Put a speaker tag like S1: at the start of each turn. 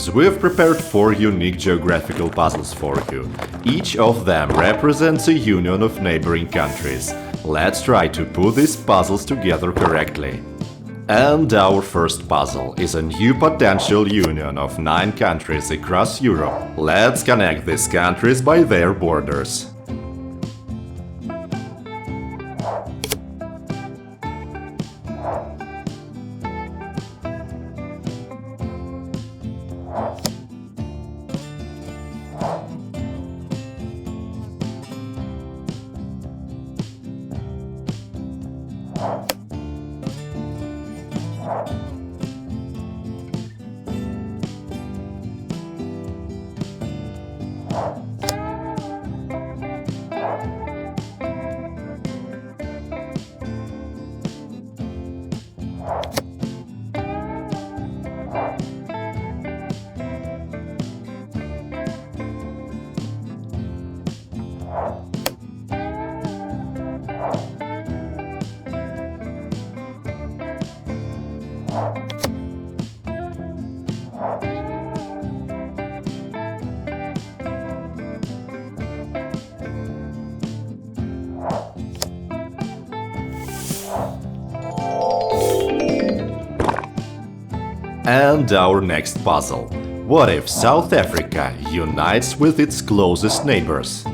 S1: viewers, we've prepared 4 unique geographical puzzles for you. Each of them represents a union of neighboring countries. Let's try to put these puzzles together correctly. And our first puzzle is a new potential union of 9 countries across Europe. Let's connect these countries by their borders. And our next puzzle. What if South Africa unites with its closest neighbors?